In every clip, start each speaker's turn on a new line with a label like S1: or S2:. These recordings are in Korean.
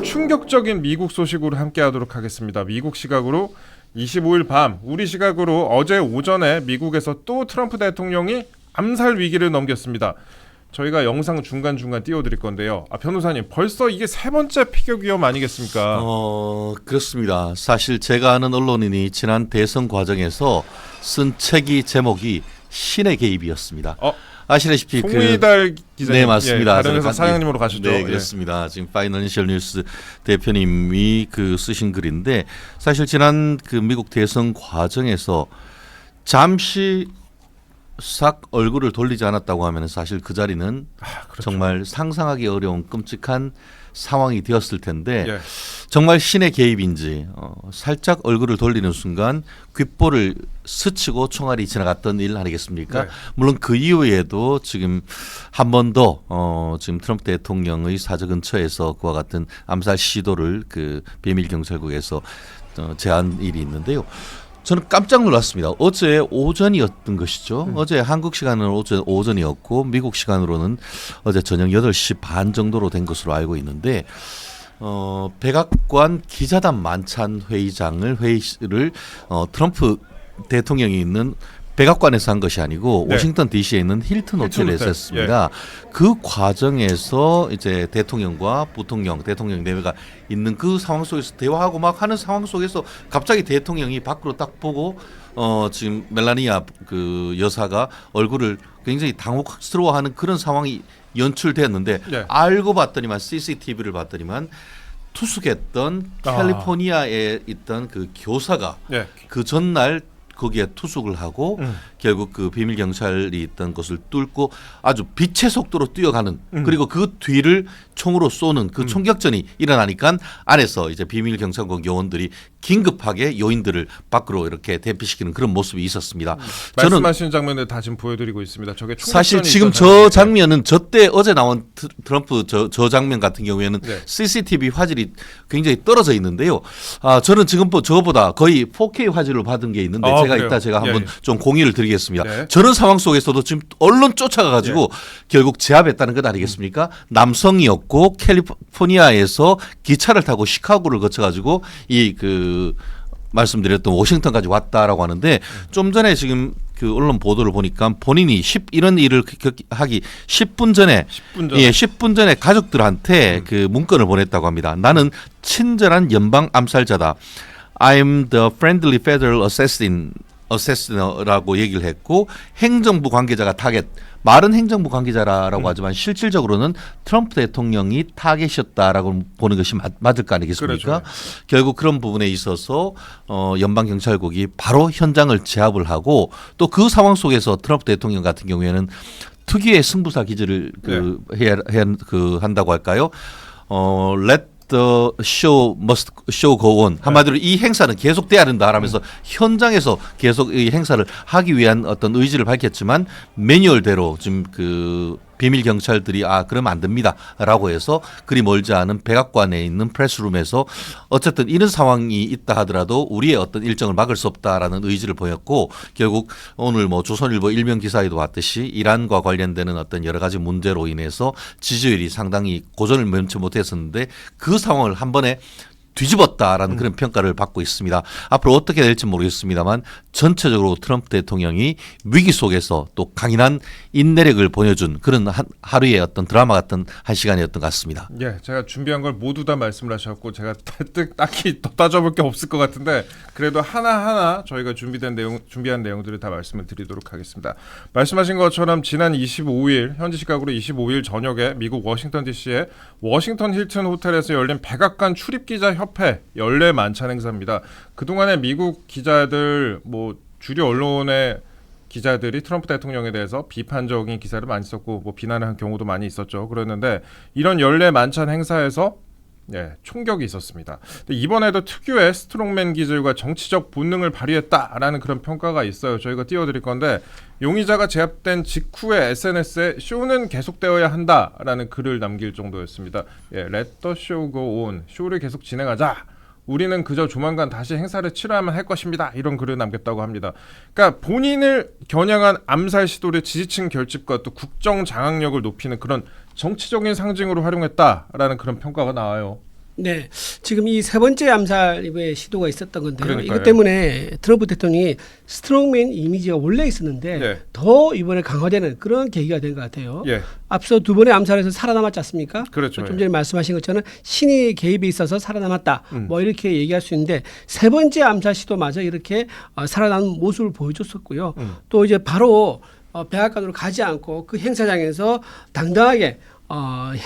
S1: 충격적인 미국 소식으로 함께하도록 하겠습니다. 미국 시각으로 25일 밤, 우리 시각으로 어제 오전에 미국에서 또 트럼프 대통령이 암살 위기를 넘겼습니다. 저희가 영상 중간중간 띄워드릴 건데요. 변호사님, 벌써 이게 세 번째 피격 위험 아니겠습니까?
S2: 그렇습니다. 사실 제가 아는 언론인이 지난 대선 과정에서 쓴 책이 제목이 신의 개입이었습니다. 아시다시피
S1: 송의달 기자님,
S2: 네, 맞습니다.
S1: 다른 회사 사장님으로 가시죠.
S2: 네, 그렇습니다. 지금 파이낸셜 뉴스 대표님이 쓰신 글인데, 사실 지난 미국 대선 과정에서 잠시 싹 얼굴을 돌리지 않았다고 하면 사실 그 자리는
S1: 그렇죠.
S2: 정말 상상하기 어려운 끔찍한 상황이 되었을 텐데,
S1: 예.
S2: 정말 신의 개입인지 살짝 얼굴을 돌리는 순간 귓볼을 스치고 총알이 지나갔던 일 아니겠습니까?
S1: 네.
S2: 물론 그 이후에도 지금 한 번 더 지금 트럼프 대통령의 사저 근처에서 그와 같은 암살 시도를 비밀 경찰국에서 제한 일이 있는데요. 저는 깜짝 놀랐습니다. 어제 오전이었던 것이죠. 어제 한국 시간으로는 어제 오전이었고 미국 시간으로는 어제 저녁 8시 반 정도로 된 것으로 알고 있는데, 백악관 기자단 만찬 회의를 트럼프 대통령이 있는 백악관에서 한 것이 아니고
S1: 네.
S2: 워싱턴 DC에 있는 힐튼 호텔에서 했습니다. 그 과정에서 이제 대통령과 부통령, 대통령 내외가 있는 그 상황 속에서 대화하고 막 하는 상황 속에서 갑자기 대통령이 밖으로 딱 보고 지금 멜라니아 여사가 얼굴을 굉장히 당혹스러워하는 그런 상황이 연출되었는데,
S1: 네.
S2: 알고 봤더니만 CCTV를 봤더니만 투숙했던 캘리포니아에 있던 그 교사가
S1: 네.
S2: 그 전날 거기에 투숙을 하고 결국 비밀 경찰이 있던 것을 뚫고 아주 빛의 속도로 뛰어가는, 그리고 그 뒤를 총으로 쏘는 그 총격전이 일어나니까 안에서 이제 비밀 경찰국 요원들이 긴급하게 요인들을 밖으로 이렇게 대피시키는 그런 모습이 있었습니다.
S1: 말씀하신 장면을 다 지금 보여드리고 있습니다. 저게
S2: 사실 지금 저 장면은 어제 나온 트럼프 저 장면 같은 경우에는
S1: 네.
S2: CCTV 화질이 굉장히 떨어져 있는데요. 저는 지금 저거보다 거의 4K 화질을 받은 게 있는데 제가
S1: 그래요?
S2: 이따 제가 한번 좀 공유를 드리겠습니다.
S1: 네.
S2: 저런 상황 속에서도 지금 언론 쫓아가가지고 결국 제압했다는 것 아니겠습니까? 남성이었고 캘리포니아에서 기차를 타고 시카고를 거쳐가지고 말씀드렸던 워싱턴까지 왔다라고 하는데, 좀 전에 지금 언론 보도를 보니까 본인이 이런 일을 하기 10분 전에 10분 전에 가족들한테 문건을 보냈다고 합니다. 나는 친절한 연방 암살자다. I'm the friendly federal assassina라고 얘기를 했고, 행정부 관계자가 타겟, 말은 행정부 관계자라고 하지만 실질적으로는 트럼프 대통령이 타겟이었다라고 보는 것이 맞을 거 아니겠습니까?
S1: 그렇죠.
S2: 결국 그런 부분에 있어서 연방경찰국이 바로 현장을 제압을 하고, 또 그 상황 속에서 트럼프 대통령 같은 경우에는 특유의 승부사 기질을 한다고 할까요? Let the show must go on. 한마디로 이 행사는 계속돼야 된다라면서 현장에서 계속 이 행사를 하기 위한 어떤 의지를 밝혔지만, 매뉴얼대로 지금 비밀 경찰들이 그러면 안 됩니다라고 해서 그리 멀지 않은 백악관에 있는 프레스룸에서 어쨌든 이런 상황이 있다 하더라도 우리의 어떤 일정을 막을 수 없다라는 의지를 보였고, 결국 오늘 조선일보 일면 기사에도 봤듯이 이란과 관련되는 어떤 여러 가지 문제로 인해서 지지율이 상당히 고전을 면치 못했었는데 그 상황을 한 번에 뒤집었다라는 그런 평가를 받고 있습니다. 앞으로 어떻게 될지 모르겠습니다만 전체적으로 트럼프 대통령이 위기 속에서 또 강인한 인내력을 보여준 그런 하루의 어떤 드라마 같은 한 시간이었던 것 같습니다.
S1: 예, 제가 준비한 걸 모두 다 말씀을 하셨고 제가 딱히 더 따져볼 게 없을 것 같은데, 그래도 하나하나 저희가 준비한 내용들을 다 말씀을 드리도록 하겠습니다. 말씀하신 것처럼 지난 25일, 현지 시각으로 25일 저녁에 미국 워싱턴 DC의 워싱턴 힐튼 호텔에서 열린 백악관 출입기자 협회 연례 만찬 행사입니다. 그동안에 미국 기자들, 주류 언론의 기자들이 트럼프 대통령에 대해서 비판적인 기사를 많이 썼고 비난을 한 경우도 많이 있었죠. 그랬는데 이런 연례 만찬 행사에서 총격이 있었습니다. 근데 이번에도 특유의 스트롱맨 기질과 정치적 본능을 발휘했다라는 그런 평가가 있어요. 저희가 띄워드릴 건데, 용의자가 제압된 직후에 SNS에 쇼는 계속되어야 한다라는 글을 남길 정도였습니다. Let the show go on. 쇼를 계속 진행하자. 우리는 그저 조만간 다시 행사를 치러야만 할 것입니다. 이런 글을 남겼다고 합니다. 그러니까 본인을 겨냥한 암살 시도를 지지층 결집과 또 국정 장악력을 높이는 그런 정치적인 상징으로 활용했다라는 그런 평가가 나와요.
S3: 네, 지금 이 세 번째 암살의 시도가 있었던 건데요.
S1: 그러니까요.
S3: 이것 때문에 트럼프 대통령이 스트롱맨 이미지가 원래 있었는데
S1: 예.
S3: 더 이번에 강화되는 그런 계기가 된 것 같아요.
S1: 예.
S3: 앞서 두 번의 암살에서 살아남았지 않습니까?
S1: 그렇죠.
S3: 좀 전에 말씀하신 것처럼 신의 개입이 있어서 살아남았다.
S1: 음.
S3: 뭐 이렇게 얘기할 수 있는데 세 번째 암살 시도마저 이렇게 살아남은 모습을 보여줬었고요. 또 이제 바로 백악관으로 가지 않고 그 행사장에서 당당하게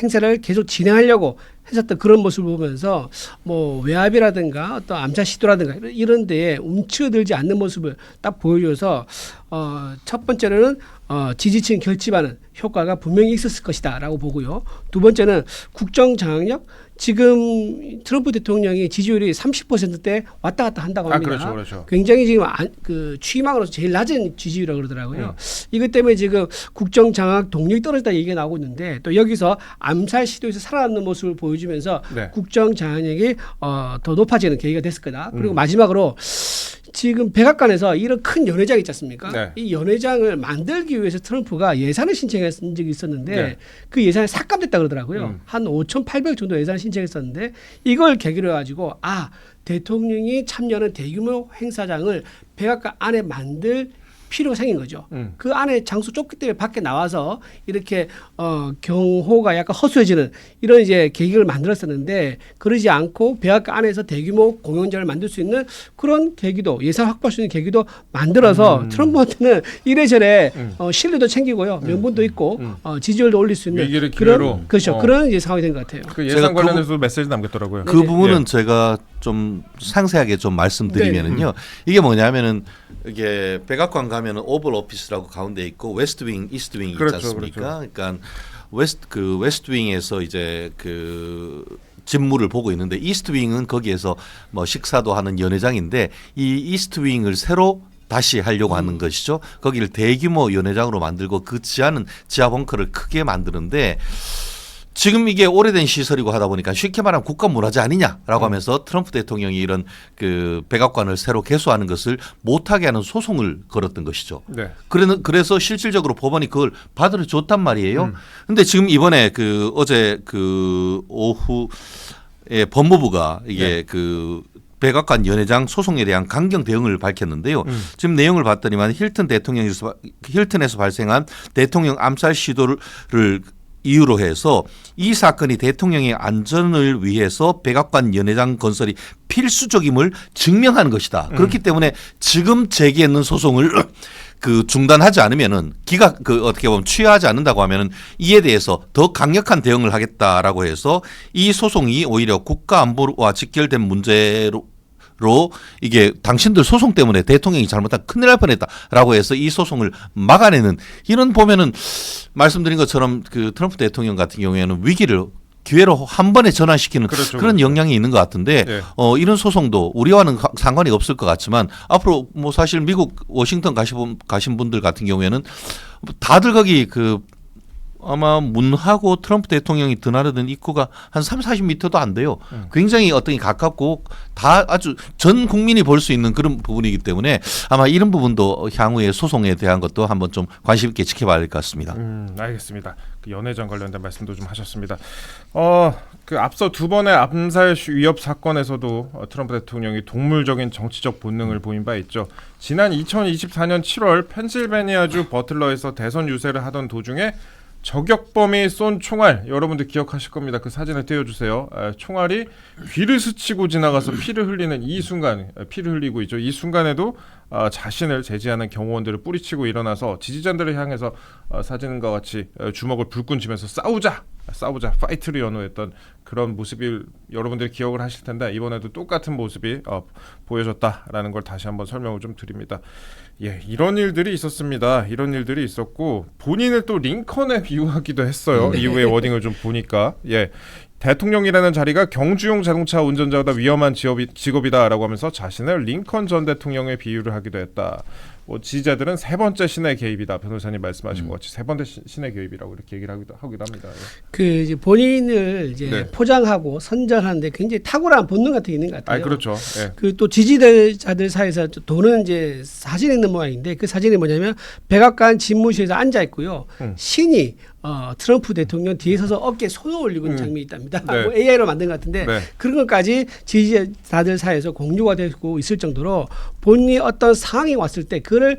S3: 행사를 계속 진행하려고 했었던 그런 모습을 보면서 뭐 외압이라든가 어떤 암살 시도라든가 이런 데에 움츠러들지 않는 모습을 딱 보여줘서 첫 번째로는 지지층 결집하는 효과가 분명히 있었을 것이다라고 보고요. 두 번째는 국정 장악력. 지금 트럼프 대통령이 지지율이 30%대 왔다 갔다 한다고 합니다.
S1: 그렇죠, 그렇죠.
S3: 굉장히 지금 그 취임하고로서 제일 낮은 지지율이라고 그러더라고요. 이것 때문에 지금 국정 장악 동력이 떨어졌다 얘기가 나오고 있는데 또 여기서 암살 시도에서 살아남는 모습을 보여주면서
S1: 네.
S3: 국정 장악력이 더 높아지는 계기가 됐을 거다. 그리고 마지막으로 지금 백악관에서 이런 큰 연회장 있지 않습니까?
S1: 네.
S3: 이 연회장을 만들기 위해서 트럼프가 예산을 신청했던 적이 있었는데
S1: 네.
S3: 그 예산이 삭감됐다 그러더라고요. 한 5,800억 정도 예산을 신청했었는데 이걸 계기로 해가지고 대통령이 참여하는 대규모 행사장을 백악관 안에 만들 필요가 생긴 거죠. 그 안에 장소 좁기 때문에 밖에 나와서 이렇게 경호가 약간 허술해지는 이런 이제 계기를 만들었었는데 그러지 않고 백악관 안에서 대규모 공연장을 만들 수 있는 그런 계기도 예산 확보할 수 있는 계기도 만들어서 트럼프한테는 이래저래 신뢰도 챙기고요, 명분도 있고 지지율도 올릴 수 있는
S1: 위기를 기회로.
S3: 그런 그렇죠. 그런 이제 상황이 된 것 같아요.
S1: 그
S2: 제가
S1: 예산 관련해서 메시지 남겼더라고요.
S2: 그 부분은
S1: 예.
S2: 제가 좀 상세하게 좀 말씀드리면은요. 이게 뭐냐면은 이게 백악관 가면은 오벌 오피스라고 가운데 있고 웨스트 윙, 이스트 윙이
S1: 그렇죠,
S2: 있지 않습니까?
S1: 그렇죠.
S2: 그러니까 웨스트 윙에서 이제 그 집무를 보고 있는데 이스트 윙은 거기에서 뭐 식사도 하는 연회장인데 이 이스트 윙을 새로 다시 하려고 하는 것이죠. 거기를 대규모 연회장으로 만들고 그 지하는 지하 벙커를 크게 만드는데 지금 이게 오래된 시설이고 하다 보니까 쉽게 말하면 국가 문화재 아니냐라고 하면서 트럼프 대통령이 이런 그 백악관을 새로 개소하는 것을 못하게 하는 소송을 걸었던 것이죠.
S1: 네.
S2: 그래서 실질적으로 법원이 그걸 받아들여 줬단 말이에요. 근데 지금 이번에 그 어제 그 오후에 법무부가 이게
S1: 네.
S2: 그 백악관 연회장 소송에 대한 강경 대응을 밝혔는데요. 지금 내용을 봤더니만 힐튼에서 발생한 대통령 암살 시도를 이유로 해서 이 사건이 대통령의 안전을 위해서 백악관 연회장 건설이 필수적임을 증명한 것이다. 그렇기 때문에 지금 제기했는 소송을 그 중단하지 않으면은 그 어떻게 보면 취하지 않는다고 하면은 이에 대해서 더 강력한 대응을 하겠다라고 해서 이 소송이 오히려 국가 안보와 직결된 문제로 이게 당신들 소송 때문에 대통령이 잘못한 큰일 날 뻔했다라고 해서 이 소송을 막아내는 이런 보면은 말씀드린 것처럼 그 트럼프 대통령 같은 경우에는 위기를 기회로 한 번에 전환시키는
S1: 그렇죠,
S2: 그런
S1: 그렇죠.
S2: 영향이 있는 것 같은데
S1: 네.
S2: 이런 소송도 우리와는 상관이 없을 것 같지만 앞으로 뭐 사실 미국 워싱턴 가신 분들 같은 경우에는 다들 거기 그 아마 문하고 트럼프 대통령이 드나르던 입구가 한 30-40m도 안 돼요. 굉장히 어떤 게 가깝고 다 아주 전 국민이 볼 수 있는 그런 부분이기 때문에 아마 이런 부분도 향후에 소송에 대한 것도 한번 좀 관심 있게 지켜봐야 될 것 같습니다.
S1: 알겠습니다. 그 연회장 관련된 말씀도 좀 하셨습니다. 그 앞서 두 번의 암살 위협 사건에서도 트럼프 대통령이 동물적인 정치적 본능을 보인 바 있죠. 지난 2024년 7월 펜실베니아주 버틀러에서 대선 유세를 하던 도중에 저격범이 쏜 총알, 여러분들 기억하실 겁니다. 그 사진을 띄워주세요. 총알이 귀를 스치고 지나가서 피를 흘리는 이 순간, 피를 흘리고 있죠. 이 순간에도 자신을 제지하는 경호원들을 뿌리치고 일어나서 지지자들을 향해서 사진과 같이 주먹을 불끈 쥐면서 싸우자, 파이트를 연호했던 그런 모습을 여러분들이 기억을 하실 텐데 이번에도 똑같은 모습이 보여졌다라는 걸 다시 한번 설명을 좀 드립니다. 예, 이런 일들이 있었습니다. 이런 일들이 있었고 본인을 또 링컨에 비유하기도 했어요. 이후에 워딩을 좀 보니까 대통령이라는 자리가 경주용 자동차 운전자보다 위험한 직업이다라고 하면서 자신을 링컨 전 대통령에 비유를 하기도 했다. 뭐 지지자들은 세 번째 신의 개입이다. 변호사님 말씀하신 것 같이 세 번째 신의 개입이라고 이렇게 얘기를 하기도 합니다.
S3: 그 이제 본인을 이제
S1: 네.
S3: 포장하고 선전하는데 굉장히 탁월한 본능 같은 게 있는 것 같아요.
S1: 그렇죠. 예.
S3: 그 또 지지자들 사이에서 도는 이제 사진이 있는 모양인데 그 사진이 뭐냐면 백악관 집무실에서 앉아 있고요. 신이 트럼프 대통령 뒤에 서서 어깨에 손을 올리고 있는 장면이 있답니다.
S1: 네.
S3: 뭐 AI로 만든 것 같은데
S1: 네.
S3: 그런 것까지 지지자들 사이에서 공유가 되고 있을 정도로 본인이 어떤 상황이 왔을 때 그걸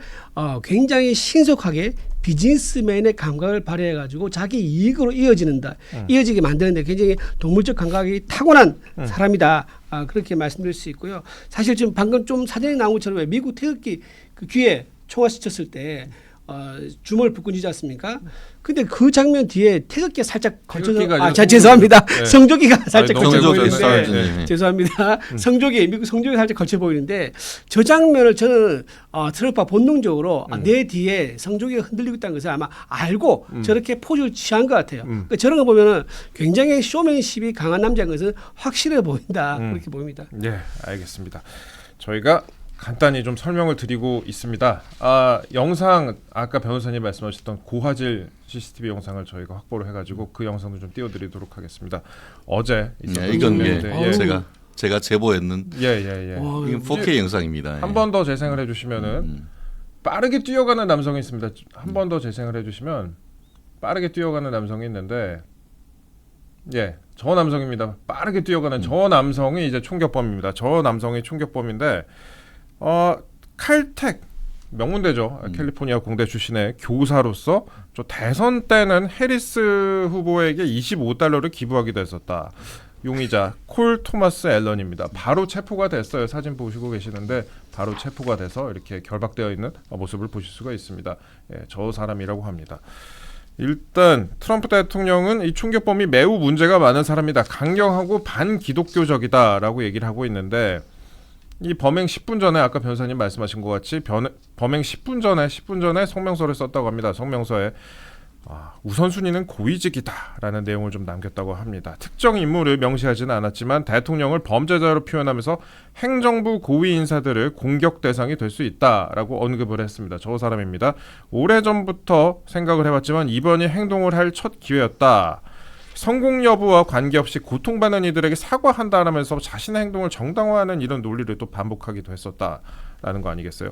S3: 굉장히 신속하게 비즈니스맨의 감각을 발휘해가지고 자기 이익으로 이어지게 만드는데 굉장히 동물적 감각이 타고난 사람이다. 그렇게 말씀드릴 수 있고요. 사실 지금 방금 좀 사진이 나온 것처럼 왜 미국 태극기 그 귀에 총알 스쳤을 때 주먹을 붙고 지지 않습니까? 근데 그 장면 뒤에 태극기가 살짝 걸쳐서
S1: 태극기가
S3: 죄송합니다.
S1: 네.
S3: 성조기가 살짝
S1: 아니,
S3: 걸쳐
S1: 너무
S3: 보이는데
S1: 네.
S3: 죄송합니다. 미국 성조기 살짝 걸쳐 보이는데 저 장면을 저는 트럼프가 본능적으로 내 뒤에 성조기가 흔들리고 있다는 것을 아마 알고 저렇게 포즈를 취한 것 같아요. 그러니까 저런 거 보면은 굉장히 쇼맨십이 강한 남자인 것은 확실해 보인다. 그렇게 보입니다.
S1: 네, 알겠습니다. 저희가 간단히 좀 설명을 드리고 있습니다. 영상 아까 변호사님 말씀하셨던 고화질 CCTV 영상을 저희가 확보를 해가지고 그 영상도 좀 띄워드리도록 하겠습니다. 어제 있었던
S2: 이건
S1: 장면인데,
S2: 제가 제보했는
S1: 이건
S2: 이건 4K 영상입니다.
S1: 한 번 더 재생을 해주시면은 빠르게 뛰어가는 남성이 있습니다. 한 번 더 재생을 해주시면 빠르게 뛰어가는 남성이 있는데, 저 남성입니다. 빠르게 뛰어가는 저 남성이 이제 총격범입니다. 저 남성이 총격범인데. 칼텍 명문대죠. 캘리포니아 공대 출신의 교사로서 저 대선 때는 해리스 후보에게 $25를 기부하기도 했었다. 용의자 콜 토마스 앨런입니다. 바로 체포가 됐어요. 사진 보시고 계시는데 바로 체포가 돼서 이렇게 결박되어 있는 모습을 보실 수가 있습니다. 저 사람이라고 합니다. 일단 트럼프 대통령은 이 총격범이 매우 문제가 많은 사람이다. 강경하고 반기독교적이다라고 얘기를 하고 있는데 이 범행 10분 전에 아까 변호사님 말씀하신 것 같이 범행 10분 전에 성명서를 썼다고 합니다. 성명서에 우선순위는 고위직이다라는 내용을 좀 남겼다고 합니다. 특정 인물을 명시하지는 않았지만 대통령을 범죄자로 표현하면서 행정부 고위 인사들을 공격 대상이 될 수 있다라고 언급을 했습니다. 저 사람입니다. 오래전부터 생각을 해봤지만 이번이 행동을 할 첫 기회였다. 성공 여부와 관계없이 고통받는 이들에게 사과한다라면서 자신의 행동을 정당화하는 이런 논리를 또 반복하기도 했었다라는 거 아니겠어요?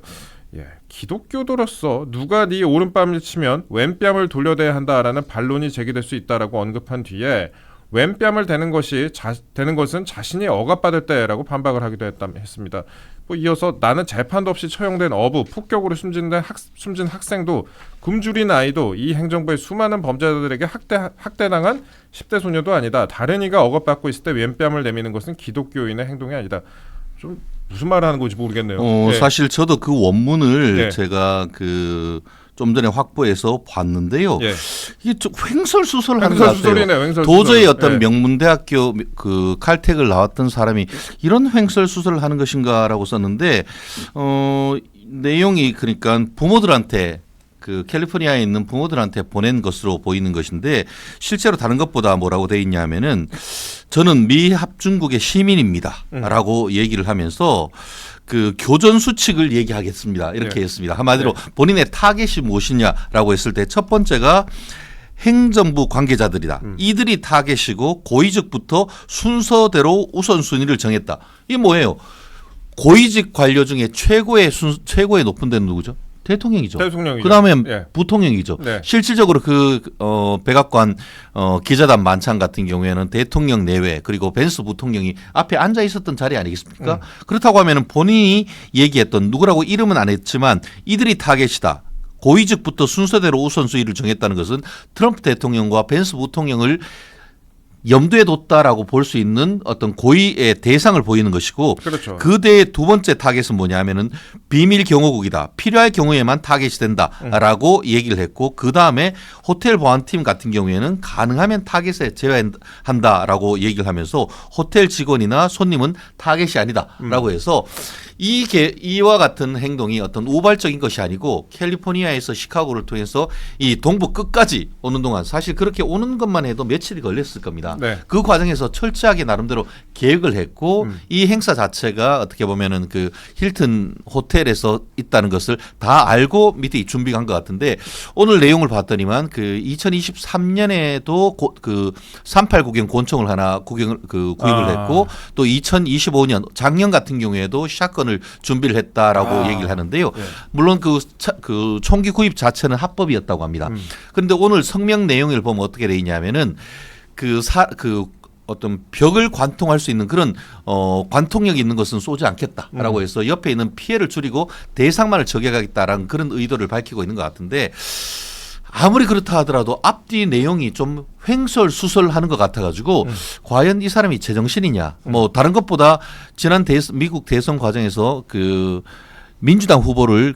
S1: 기독교도로서 누가 네 오른뺨을 치면 왼뺨을 돌려대야 한다라는 반론이 제기될 수 있다라고 언급한 뒤에 왼뺨을 대는 것은 자신이 억압받을 때라고 반박을 하기도 했습니다. 이어서 나는 재판도 없이 처형된 어부, 폭격으로 숨진 학생도 굶주린 아이도 이 행정부의 수많은 범죄자들에게 학대당한 10대 소녀도 아니다. 다른 이가 억압받고 있을 때 왼뺨을 내미는 것은 기독교인의 행동이 아니다. 좀 무슨 말을 하는 건지 모르겠네요.
S2: 사실 저도 그 원문을 제가 좀 전에 확보해서 봤는데요. 이게 좀 횡설수설하는 것 같아요. 도저히 어떤 명문대학교 그 칼텍을 나왔던 사람이 이런 횡설수설을 하는 것인가라고 썼는데 내용이 그러니까 부모들한테 그 캘리포니아에 있는 부모들한테 보낸 것으로 보이는 것인데 실제로 다른 것보다 뭐라고 돼 있냐면은 저는 미 합중국의 시민입니다라고 얘기를 하면서 그 교전 수칙을 얘기하겠습니다. 이렇게 했습니다. 한마디로 본인의 타겟이 무엇이냐라고 했을 때 첫 번째가 행정부 관계자들이다. 이들이 타겟이고 고위직부터 순서대로 우선순위를 정했다. 이게 뭐예요? 고위직 관료 중에 최고의 높은 데는 누구죠? 대통령이죠. 그다음에 부통령이죠. 실질적으로 백악관 기자단 만찬 같은 경우에는 대통령 내외 그리고 벤스 부통령이 앞에 앉아 있었던 자리 아니겠습니까? 그렇다고 하면은 본인이 얘기했던 누구라고 이름은 안 했지만 이들이 타겟이다. 고위직부터 순서대로 우선순위를 정했다는 것은 트럼프 대통령과 벤스 부통령을 염두에 뒀다라고 볼 수 있는 어떤 고의의 대상을 보이는 것이고 그 대의 두 번째 타겟은 뭐냐면은 비밀 경호국이다. 필요할 경우에만 타겟이 된다라고 얘기를 했고 그 다음에 호텔 보안팀 같은 경우에는 가능하면 타겟에 제외한다라고 얘기를 하면서 호텔 직원이나 손님은 타겟이 아니다라고 해서 이와 같은 행동이 어떤 우발적인 것이 아니고 캘리포니아에서 시카고를 통해서 이 동부 끝까지 오는 동안 사실 그렇게 오는 것만 해도 며칠이 걸렸을 겁니다. 그 과정에서 철저하게 나름대로 계획을 했고 이 행사 자체가 어떻게 보면은 그 힐튼 호텔에서 있다는 것을 다 알고 미리 준비한 것 같은데 오늘 내용을 봤더니만 그 2023년에도 그 38 구경 권총을 하나 구입을 했고 또 2025년 작년 같은 경우에도 샷건을 사건을 준비를 했다라고 얘기를 하는데요.
S1: 예.
S2: 물론 그 총기 구입 자체는 합법이었다고 합니다. 그런데 오늘 성명 내용을 보면 어떻게 돼 있냐면은 그 어떤 벽을 관통할 수 있는 그런 관통력이 있는 것은 쏘지 않겠다라고 해서 옆에 있는 피해를 줄이고 대상만을 저격하겠다라는 그런 의도를 밝히고 있는 것 같은데, 아무리 그렇다 하더라도 앞뒤 내용이 좀 횡설수설하는 것 같아가지고 과연 이 사람이 제정신이냐. 뭐 다른 것보다 지난 미국 대선 과정에서 그 민주당 후보를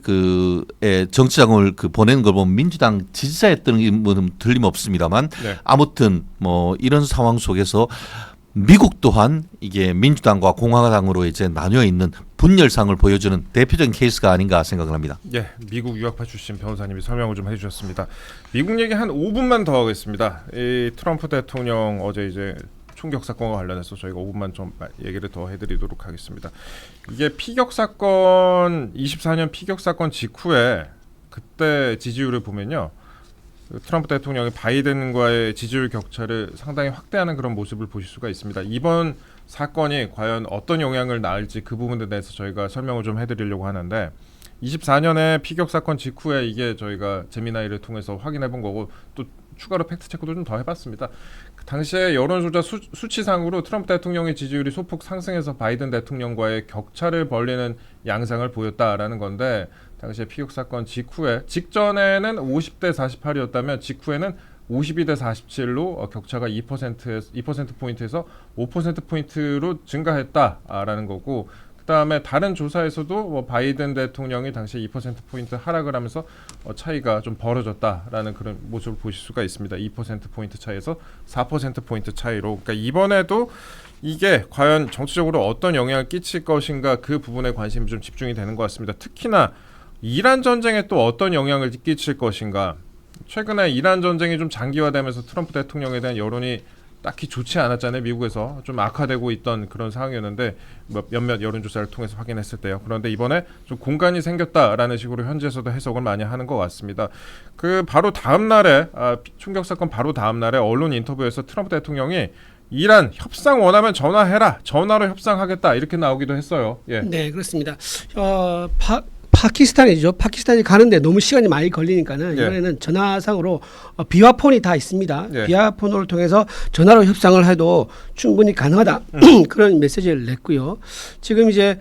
S2: 정치자금을 보내는 걸 보면 민주당 지지자였던 건 틀림없습니다만,
S1: 네.
S2: 아무튼 뭐 이런 상황 속에서 미국 또한 이게 민주당과 공화당으로 이제 나뉘어 있는 분열상을 보여주는 대표적인 케이스가 아닌가 생각을 합니다.
S1: 예, 미국 유학파 출신 변호사님이 설명을 좀 해주셨습니다. 미국 얘기 한 5분만 더 하겠습니다. 이 트럼프 대통령 어제 이제 총격 사건과 관련해서 저희가 5분만 좀 얘기를 더 해드리도록 하겠습니다. 이게 피격 사건 24년 피격 사건 직후에 그때 지지율을 보면요, 트럼프 대통령이 바이든과의 지지율 격차를 상당히 확대하는 그런 모습을 보실 수가 있습니다. 이번 사건이 과연 어떤 영향을 낳을지 그 부분에 대해서 저희가 설명을 좀 해드리려고 하는데, 24년에 피격 사건 직후에 이게 저희가 제미나이를 통해서 확인해 본 거고, 또 추가로 팩트 체크도 좀 더 해봤습니다. 그 당시에 여론조사 수치상으로 트럼프 대통령의 지지율이 소폭 상승해서 바이든 대통령과의 격차를 벌리는 양상을 보였다라는 건데, 당시에 피격 사건 직전에는 50대 48이었다면 직후에는 52대 47로 격차가 2%포인트에서 5%포인트로 증가했다라는 거고, 그다음에 다른 조사에서도 뭐 바이든 대통령이 당시 2%포인트 하락을 하면서 차이가 좀 벌어졌다라는 그런 모습을 보실 수가 있습니다. 2%포인트 차이에서 4%포인트 차이로. 그러니까 이번에도 이게 과연 정치적으로 어떤 영향을 끼칠 것인가, 그 부분에 관심이 좀 집중이 되는 것 같습니다. 특히나 이란 전쟁에 또 어떤 영향을 끼칠 것인가. 최근에 이란 전쟁이 좀 장기화되면서 트럼프 대통령에 대한 여론이 딱히 좋지 않았잖아요. 미국에서 좀 악화되고 있던 그런 상황이었는데, 몇몇 여론조사를 통해서 확인했을 때요. 그런데 이번에 좀 공간이 생겼다라는 식으로 현지에서도 해석을 많이 하는 것 같습니다. 그 바로 다음 날에 총격 사건 바로 다음 날에 언론 인터뷰에서 트럼프 대통령이 이란 협상 원하면 전화해라, 전화로 협상하겠다, 이렇게 나오기도 했어요. 예.
S3: 네, 그렇습니다. 파키스탄이죠. 파키스탄이 가는데 너무 시간이 많이 걸리니까는
S1: 예.
S3: 이번에는 전화상으로 비화폰이 다 있습니다.
S1: 예.
S3: 비화폰을 통해서 전화로 협상을 해도 충분히 가능하다. 그런 메시지를 냈고요. 지금 이제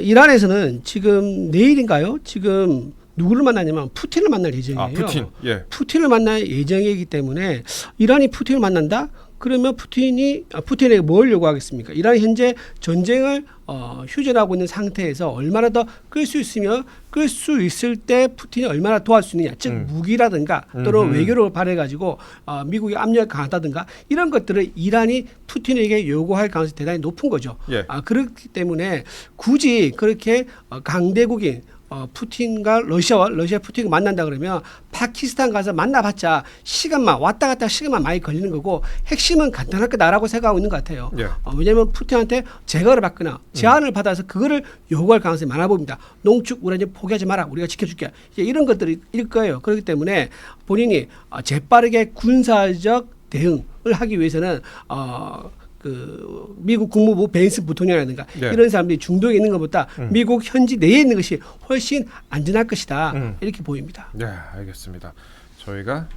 S3: 이란에서는 지금 내일인가요? 지금 누구를 만나냐면 푸틴을 만날 예정이에요.
S1: 푸틴. 예.
S3: 푸틴을 만날 예정이기 때문에 이란이 푸틴을 만난다? 그러면 푸틴에게 뭘 요구하겠습니까? 이란이 현재 전쟁을 휴전하고 있는 상태에서 얼마나 더 끌 수 있으며 끌 수 있을 때 푸틴이 얼마나 도와줄 수 있느냐, 즉 무기라든가 또는 외교를 발휘해가지고 미국이 압력을 강하다든가 이런 것들을 이란이 푸틴에게 요구할 가능성이 대단히 높은 거죠.
S1: 예.
S3: 그렇기 때문에 굳이 그렇게 강대국인 푸틴과 러시아 푸틴이 만난다 그러면 파키스탄 가서 만나봤자 시간만 왔다 갔다 시간만 많이 걸리는 거고, 핵심은 간단할 거다라고 생각하고 있는 것 같아요.
S1: 예.
S3: 왜냐하면 푸틴한테 제거를 받거나 제안을 받아서 그거를 요구할 가능성이 많아 보입니다. 농축 우라늄 포기하지 마라, 우리가 지켜줄게, 이런 것들일 거예요. 그렇기 때문에 본인이 재빠르게 군사적 대응을 하기 위해서는 그 미국 국무부 벤스 부통령이라든가
S1: 네.
S3: 이런 사람들이 중동에 있는 것보다 미국 현지 내에 있는 것이 훨씬 안전할 것이다, 이렇게 보입니다.
S1: 네, 알겠습니다. 저희가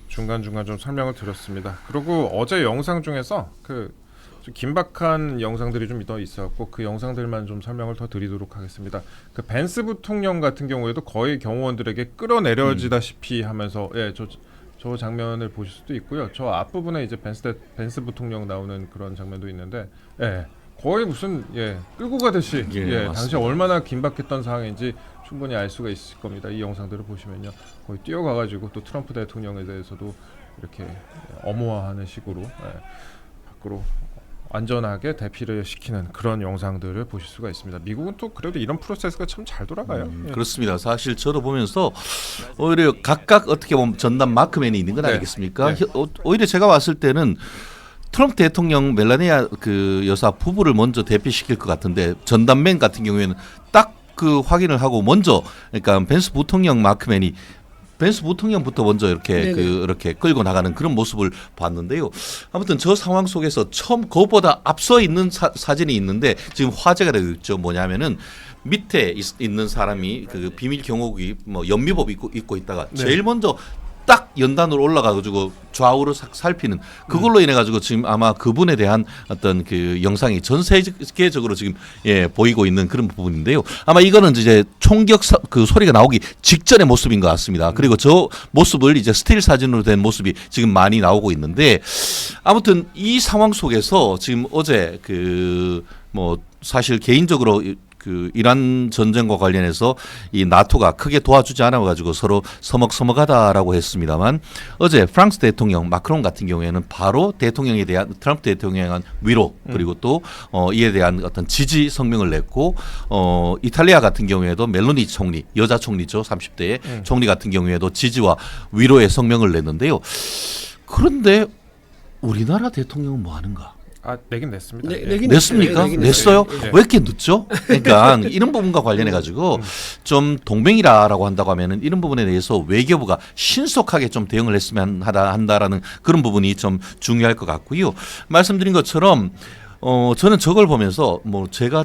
S1: 중간중간 좀 설명을 드렸습니다. 그리고 어제 영상 중에서 좀 긴박한 영상들이 좀 더 있었고, 그 영상들만 좀 설명을 더 드리도록 하겠습니다. 그 벤스 부통령 같은 경우에도 거의 경호원들에게 끌어내려지다시피 하면서 저 장면을 보실 수도 있고요. 저 앞부분에 이제 벤스 부통령 나오는 그런 장면도 있는데, 거의 무슨 끌고 가듯이 당시 얼마나 긴박했던 상황인지 충분히 알 수가 있을 겁니다. 이 영상들을 보시면요, 거의 뛰어가가지고 또 트럼프 대통령에 대해서도 이렇게 엄호화하는 식으로 밖으로 안전하게 대피를 시키는 그런 영상들을 보실 수가 있습니다. 미국은 또 그래도 이런 프로세스가 참 잘 돌아가요.
S2: 그렇습니다. 사실 저도 보면서 오히려 각각 어떻게 보면 전담 마크맨이 있는 건 아니겠습니까? 오히려 제가 봤을 때는 트럼프 대통령 멜라니아 그 여사 부부를 먼저 대피시킬 것 같은데, 전담맨 같은 경우에는 딱 그 확인을 하고 먼저, 그러니까 벤스 부통령 마크맨이 벤스 부통령부터 먼저 이렇게 이렇게 끌고 나가는 그런 모습을 봤는데요. 아무튼 저 상황 속에서 처음 그것보다 앞서 있는 사진이 있는데 지금 화제가 되고 있죠. 뭐냐면은 밑에 있는 사람이 그 비밀 경호국이 뭐 연미법 입고 있다가 제일 먼저 딱 연단으로 올라가가지고 좌우로 살피는 그걸로 인해 가지고 지금 아마 그분에 대한 어떤 그 영상이 전 세계적으로 지금 보이고 있는 그런 부분인데요. 아마 이거는 이제 총격 그 소리가 나오기 직전의 모습인 것 같습니다. 그리고 저 모습을 이제 스틸 사진으로 된 모습이 지금 많이 나오고 있는데 아무튼 이 상황 속에서 지금 어제 그 뭐 사실 개인적으로 그 이란 전쟁과 관련해서 이 나토가 크게 도와주지 않아 가지고 서로 서먹서먹하다라고 했습니다만 어제 프랑스 대통령 마크롱 같은 경우에는 바로 대통령에 대한 트럼프 대통령에 대한 위로 그리고 또 이에 대한 어떤 지지 성명을 냈고 이탈리아 같은 경우에도 멜로니 총리 여자 총리죠 30대의 총리 같은 경우에도 지지와 위로의 성명을 냈는데요. 그런데 우리나라 대통령은 뭐 하는가?
S1: 내긴 냈습니다.
S2: 냈습니까? 냈어요?
S1: 네.
S2: 왜 이렇게 늦죠? 그러니까 이런 부분과 관련해 가지고 좀 동맹이라고 한다고 하면은 이런 부분에 대해서 외교부가 신속하게 좀 대응을 했으면 한다라는 그런 부분이 좀 중요할 것 같고요. 말씀드린 것처럼 저는 저걸 보면서 뭐 제가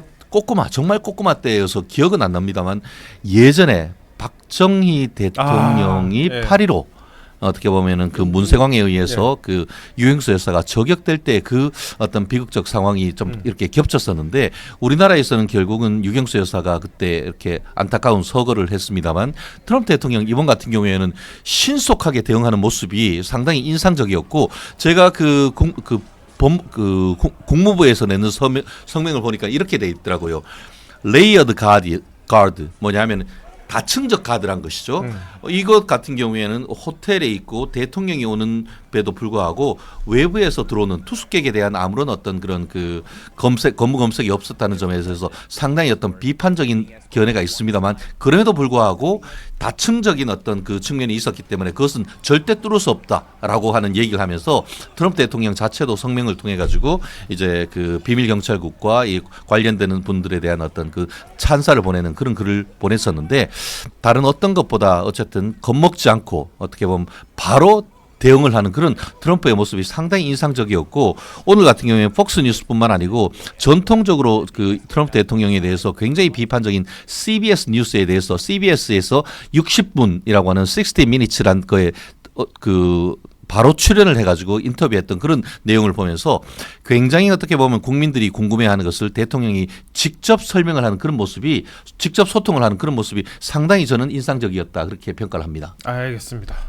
S2: 정말 꼬꼬마 때여서 기억은 안 납니다만 예전에 박정희 대통령이 8.15 어떻게 보면은 그 문세광에 의해서 그 유행수 여사가 저격될 때 그 어떤 비극적 상황이 좀 이렇게 겹쳤었는데 우리나라에서는 결국은 유경수 여사가 그때 이렇게 안타까운 서거를 했습니다만 트럼프 대통령 이번 같은 경우에는 신속하게 대응하는 모습이 상당히 인상적이었고 제가 국무부에서 내는 성명을 보니까 이렇게 돼 있더라고요. 레이어드 가드 뭐냐면 다층적 가드란 것이죠. 이것 같은 경우에는 호텔에 있고 대통령이 오는 배도 불구하고 외부에서 들어오는 투숙객에 대한 아무런 어떤 그런 그 검문 검색이 없었다는 점에 있어서 상당히 어떤 비판적인 견해가 있습니다만 그럼에도 불구하고 다층적인 어떤 그 측면이 있었기 때문에 그것은 절대 뚫을 수 없다라고 하는 얘기를 하면서 트럼프 대통령 자체도 성명을 통해 가지고 이제 그 비밀 경찰국과 이 관련되는 분들에 대한 어떤 그 찬사를 보내는 그런 글을 보냈었는데 다른 어떤 것보다 어쨌든 겁먹지 않고 어떻게 보면 바로 대응을 하는 그런 트럼프의 모습이 상당히 인상적이었고 오늘 같은 경우에 폭스뉴스뿐만 아니고 전통적으로 그 트럼프 대통령에 대해서 굉장히 비판적인 CBS 뉴스에 대해서 CBS에서 60분이라고 하는 60 minutes란 거에 바로 출연을 해가지고 인터뷰했던 그런 내용을 보면서 굉장히 어떻게 보면 국민들이 궁금해하는 것을 대통령이 직접 설명을 하는 그런 모습이 직접 소통을 하는 그런 모습이 상당히 저는 인상적이었다 그렇게 평가를 합니다.
S1: 알겠습니다.